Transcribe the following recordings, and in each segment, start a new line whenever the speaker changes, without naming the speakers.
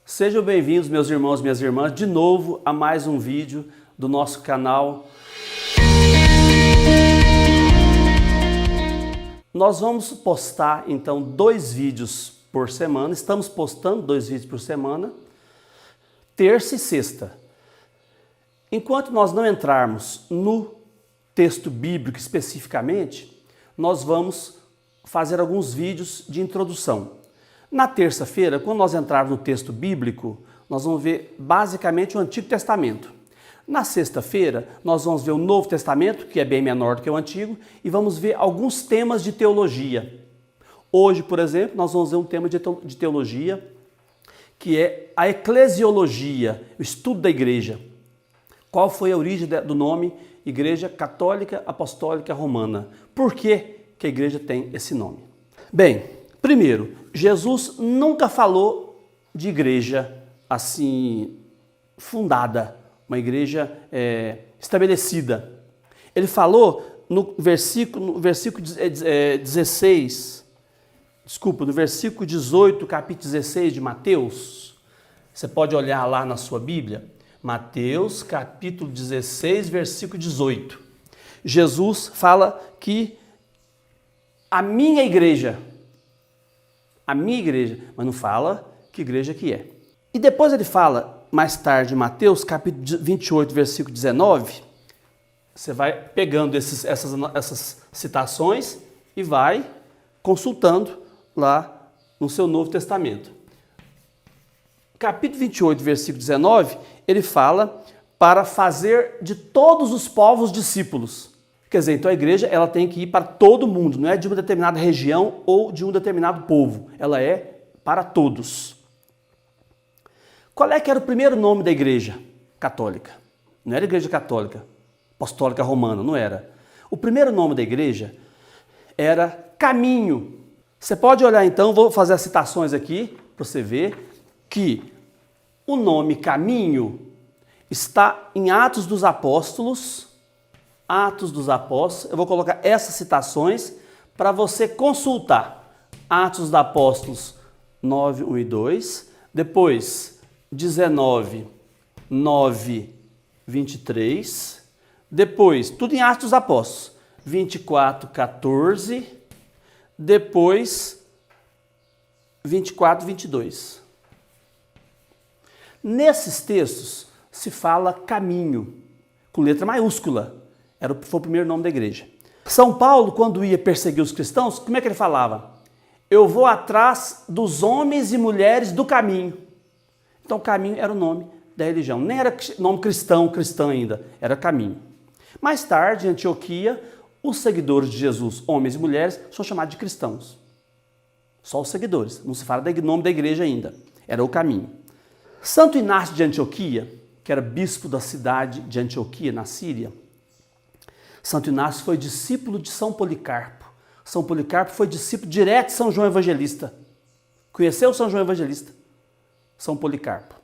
Sejam bem-vindos, meus irmãos e minhas irmãs, de novo a mais um vídeo do nosso canal. Nós vamos postar, então, 2 vídeos por semana. Estamos postando 2 vídeos por semana, terça e sexta. Enquanto nós não entrarmos no texto bíblico especificamente, nós vamos fazer alguns vídeos de introdução. Na terça-feira, quando nós entrarmos no texto bíblico, nós vamos ver basicamente o Antigo Testamento. Na sexta-feira, nós vamos ver o Novo Testamento, que é bem menor do que o Antigo, e vamos ver alguns temas de teologia. Hoje, por exemplo, nós vamos ver um tema de teologia, que é a eclesiologia, o estudo da igreja. Qual foi a origem do nome Igreja Católica Apostólica Romana? Por que a igreja tem esse nome? Bem, primeiro, Jesus nunca falou de igreja assim fundada, uma igreja estabelecida. Ele falou no versículo 18, capítulo 16 de Mateus. Você pode olhar lá na sua Bíblia. Mateus, capítulo 16, versículo 18. Jesus fala que a minha igreja, mas não fala que igreja que é. E depois ele fala, mais tarde, em Mateus, capítulo 28, versículo 19, você vai pegando essas citações e vai consultando lá no seu Novo Testamento. Capítulo 28, versículo 19, ele fala para fazer de todos os povos discípulos. Quer dizer, então a igreja ela tem que ir para todo mundo, não é de uma determinada região ou de um determinado povo, ela é para todos. Qual é que era o primeiro nome da igreja católica? Não era igreja católica, apostólica romana, não era. O primeiro nome da igreja era Caminho. Você pode olhar então, vou fazer as citações aqui para você ver que o nome Caminho está em Atos dos Apóstolos. Atos dos Apóstolos, eu vou colocar essas citações para você consultar. Atos dos Apóstolos 9, 1 e 2, depois 19, 9, 23, depois, tudo em Atos dos Apóstolos, 24, 14, depois 24, 22. Nesses textos se fala caminho, com letra maiúscula. Foi o primeiro nome da igreja. São Paulo, quando ia perseguir os cristãos, como é que ele falava? Eu vou atrás dos homens e mulheres do caminho. Então, caminho era o nome da religião. Nem era nome cristã ainda, era caminho. Mais tarde, em Antioquia, os seguidores de Jesus, homens e mulheres, são chamados de cristãos. Só os seguidores, não se fala do nome da igreja ainda. Era o caminho. Santo Inácio de Antioquia, que era bispo da cidade de Antioquia, na Síria, Santo Inácio foi discípulo de São Policarpo. São Policarpo foi discípulo direto de São João Evangelista. Conheceu São João Evangelista? São Policarpo.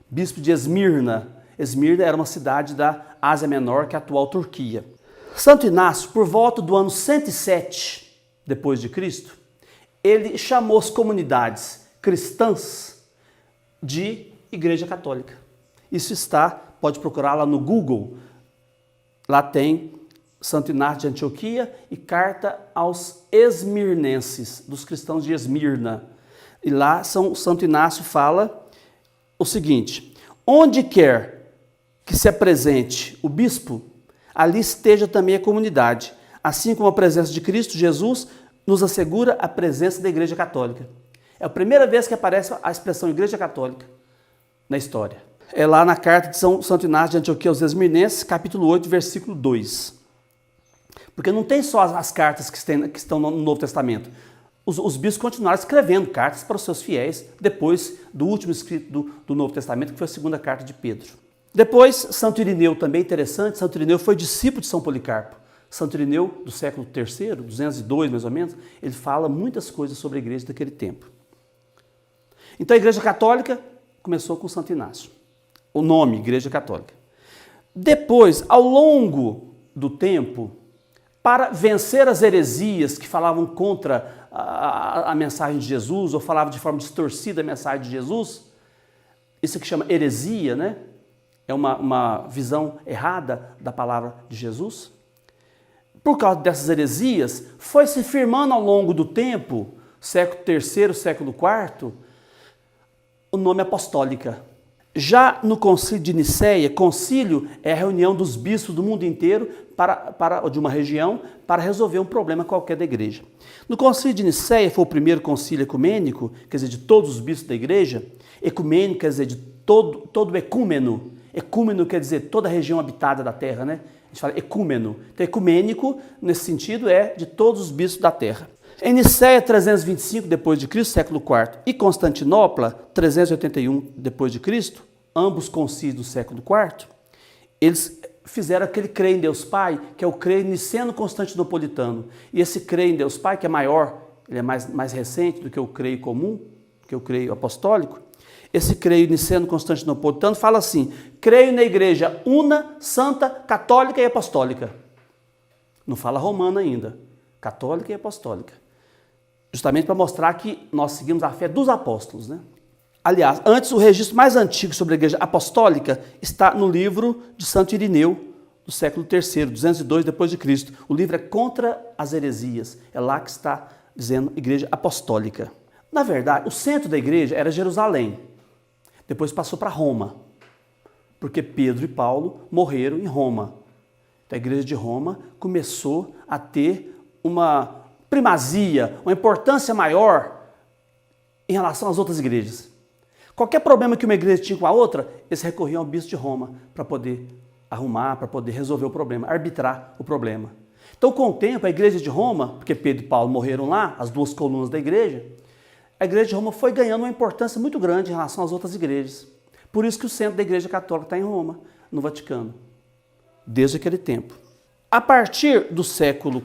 Bispo de Esmirna. Esmirna era uma cidade da Ásia Menor, que é a atual Turquia. Santo Inácio, por volta do ano 107 depois de Cristo, ele chamou as comunidades cristãs de Igreja Católica. Isso pode procurar lá no Google. Lá tem Santo Inácio de Antioquia e carta aos esmirnenses, dos cristãos de Esmirna. E lá Santo Inácio fala o seguinte: onde quer que se apresente o bispo, ali esteja também a comunidade, assim como a presença de Cristo Jesus nos assegura a presença da Igreja Católica. É a primeira vez que aparece a expressão Igreja Católica na história. É lá na carta de Santo Inácio de Antioquia aos Esmirnenses, capítulo 8, versículo 2. Porque não tem só as cartas que estão no Novo Testamento. Os bispos continuaram escrevendo cartas para os seus fiéis, depois do último escrito do Novo Testamento, que foi a segunda carta de Pedro. Depois, Santo Irineu, também interessante, Santo Irineu foi discípulo de São Policarpo. Santo Irineu, do século III, 202 mais ou menos, ele fala muitas coisas sobre a igreja daquele tempo. Então a Igreja Católica começou com Santo Inácio. O nome, Igreja Católica. Depois, ao longo do tempo, para vencer as heresias que falavam contra a mensagem de Jesus, ou falavam de forma distorcida a mensagem de Jesus, isso que chama heresia, né? É uma visão errada da palavra de Jesus. Por causa dessas heresias, foi se firmando ao longo do tempo, século III, século IV, o nome apostólica. Já no concílio de Nicéia, concílio é a reunião dos bispos do mundo inteiro de uma região para resolver um problema qualquer da igreja. No concílio de Nicéia foi o primeiro concílio ecumênico, quer dizer, de todos os bispos da igreja. Ecumênico quer dizer de todo ecúmeno. Ecúmeno quer dizer toda a região habitada da terra, né? A gente fala ecúmeno. Então, ecumênico, nesse sentido, é de todos os bispos da terra. Em Nicéia, 325 d.C., século IV, e Constantinopla, 381 d.C., ambos concílios do século IV, eles fizeram aquele crer em Deus Pai, que é o crer niceno-constantinopolitano. E esse crer em Deus Pai, que é maior, ele é mais recente do que o creio comum, que é o creio apostólico. Esse creio niceno-constantinopolitano fala assim: creio na igreja una, santa, católica e apostólica. Não fala romana ainda, católica e apostólica. Justamente para mostrar que nós seguimos a fé dos apóstolos, né? Aliás, antes, o registro mais antigo sobre a igreja apostólica está no livro de Santo Irineu, do século III, 202 d.C. O livro é Contra as Heresias. É lá que está dizendo igreja apostólica. Na verdade, o centro da igreja era Jerusalém. Depois passou para Roma, porque Pedro e Paulo morreram em Roma. Então, a igreja de Roma começou a ter uma primazia, uma importância maior em relação às outras igrejas. Qualquer problema que uma igreja tinha com a outra, eles recorriam ao bispo de Roma para poder arrumar, para poder resolver o problema, arbitrar o problema. Então, com o tempo, a igreja de Roma, porque Pedro e Paulo morreram lá, as duas colunas da igreja, a igreja de Roma foi ganhando uma importância muito grande em relação às outras igrejas. Por isso que o centro da igreja católica está em Roma, no Vaticano, desde aquele tempo. A partir do século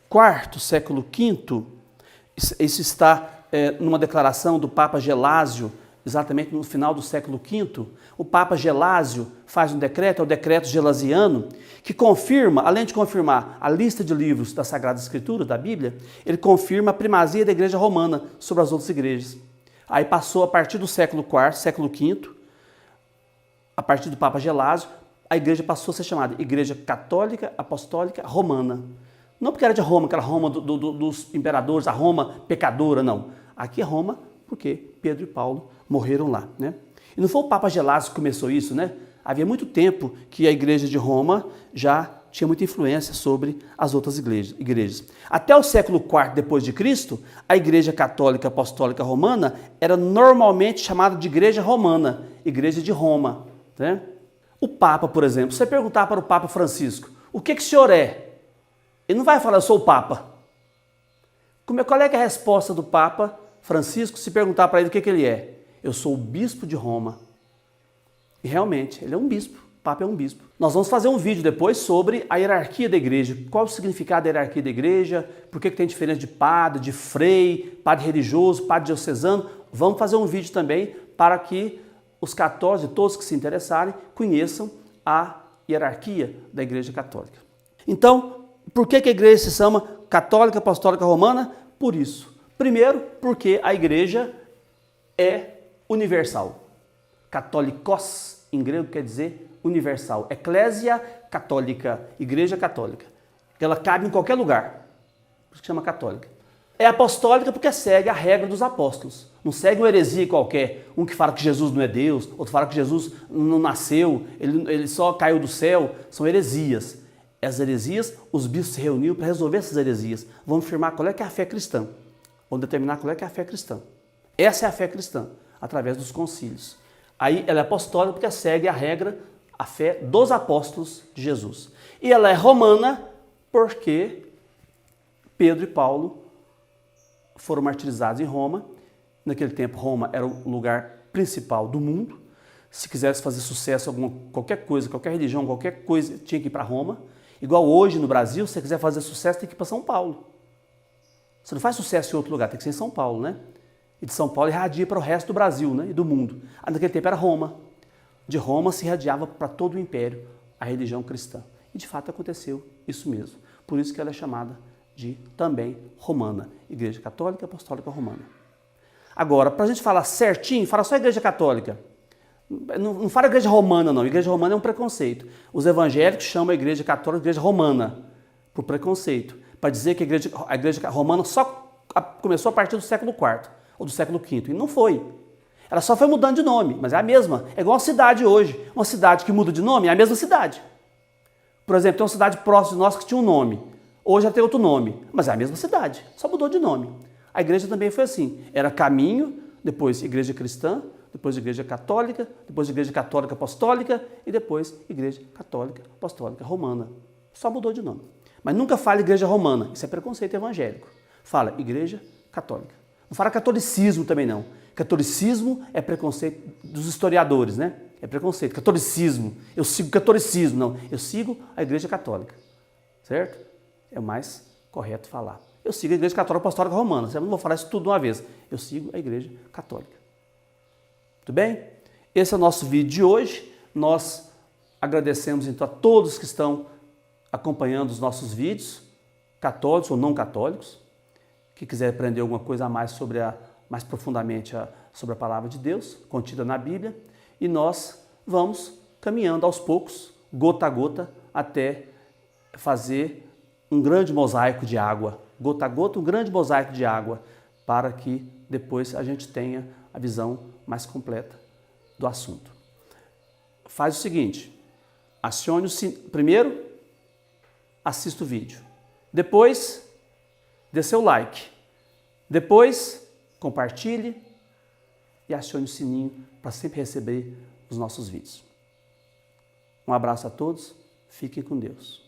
IV, século V, isso está numa declaração do Papa Gelásio, exatamente no final do século V, o Papa Gelásio faz um decreto, é o decreto gelasiano, que confirma, além de confirmar a lista de livros da Sagrada Escritura, da Bíblia, ele confirma a primazia da igreja romana sobre as outras igrejas. Aí passou, a partir do século IV, século V, a partir do Papa Gelásio, a igreja passou a ser chamada Igreja Católica Apostólica Romana. Não porque era de Roma, aquela Roma dos imperadores, a Roma pecadora, não. Aqui é Roma porque Pedro e Paulo morreram lá, né? E não foi o Papa Gelásio que começou isso, né? Havia muito tempo que a igreja de Roma já tinha muita influência sobre as outras igrejas. Até o século IV depois de Cristo, a igreja católica apostólica romana era normalmente chamada de igreja romana, igreja de Roma, né? O Papa, por exemplo, se você perguntar para o Papa Francisco, o que o senhor é? Ele não vai falar, eu sou o Papa. Qual é que é a resposta do Papa Francisco se perguntar para ele o que ele é? Eu sou o bispo de Roma. E realmente, ele é um bispo. O Papa é um bispo. Nós vamos fazer um vídeo depois sobre a hierarquia da igreja. Qual o significado da hierarquia da igreja? Por que tem diferença de padre, de frei, padre religioso, padre diocesano? Vamos fazer um vídeo também para que os católicos e todos que se interessarem conheçam a hierarquia da igreja católica. Então, por que a igreja se chama Católica Apostólica Romana? Por isso. Primeiro, porque a igreja é universal. Católicos, em grego, quer dizer universal. Eclésia católica, igreja católica. Ela cabe em qualquer lugar. Por isso que chama católica. É apostólica porque segue a regra dos apóstolos. Não segue uma heresia qualquer. Um que fala que Jesus não é Deus, outro fala que Jesus não nasceu, ele só caiu do céu. São heresias. As heresias, os bispos se reuniram para resolver essas heresias. Vamos afirmar qual é que é a fé cristã. Vamos determinar qual é que é a fé cristã. Essa é a fé cristã, através dos concílios. Aí ela é apostólica porque segue a regra, a fé dos apóstolos de Jesus. E ela é romana porque Pedro e Paulo foram martirizados em Roma. Naquele tempo, Roma era o lugar principal do mundo. Se quisesse fazer sucesso em qualquer coisa, qualquer religião, qualquer coisa, tinha que ir para Roma. Igual hoje no Brasil, se você quiser fazer sucesso, tem que ir para São Paulo. Você não faz sucesso em outro lugar, tem que ser em São Paulo, né? E de São Paulo irradia para o resto do Brasil, né? E do mundo. Naquele tempo era Roma. De Roma se irradiava para todo o império a religião cristã. E de fato aconteceu isso mesmo. Por isso que ela é chamada de também romana. Igreja Católica Apostólica Romana. Agora, para a gente falar certinho, fala só Igreja Católica. Não fala Igreja Romana, não. Igreja Romana é um preconceito. Os evangélicos chamam a Igreja Católica de Igreja Romana, por preconceito. Para dizer que a igreja Romana só começou a partir do século IV ou do século V. E não foi. Ela só foi mudando de nome, mas é a mesma. É igual a cidade hoje. Uma cidade que muda de nome é a mesma cidade. Por exemplo, tem uma cidade próxima de nós que tinha um nome. Hoje já tem outro nome, mas é a mesma cidade. Só mudou de nome. A igreja também foi assim. Era Caminho, depois Igreja Cristã, depois Igreja Católica, depois Igreja Católica Apostólica e depois Igreja Católica Apostólica Romana. Só mudou de nome. Mas nunca fala Igreja Romana. Isso é preconceito evangélico. Fala Igreja Católica. Não fala catolicismo também não. Catolicismo é preconceito dos historiadores, né? É preconceito. Catolicismo. Eu sigo o catolicismo. Não, eu sigo a Igreja Católica. Certo? É o mais correto falar. Eu sigo a Igreja Católica Apostólica Romana. Eu não vou falar isso tudo de uma vez. Eu sigo a Igreja Católica. Tudo bem? Esse é o nosso vídeo de hoje. Nós agradecemos então a todos que estão acompanhando os nossos vídeos, católicos ou não católicos, que quiser aprender alguma coisa a mais mais profundamente sobre a palavra de Deus, contida na Bíblia, e nós vamos caminhando aos poucos, gota a gota, até fazer um grande mosaico de água, gota a gota, um grande mosaico de água, para que depois a gente tenha a visão mais completa do assunto. Faz o seguinte, acione o sininho. Primeiro, assista o vídeo. Depois, dê seu like. Depois, compartilhe e acione o sininho para sempre receber os nossos vídeos. Um abraço a todos, fiquem com Deus.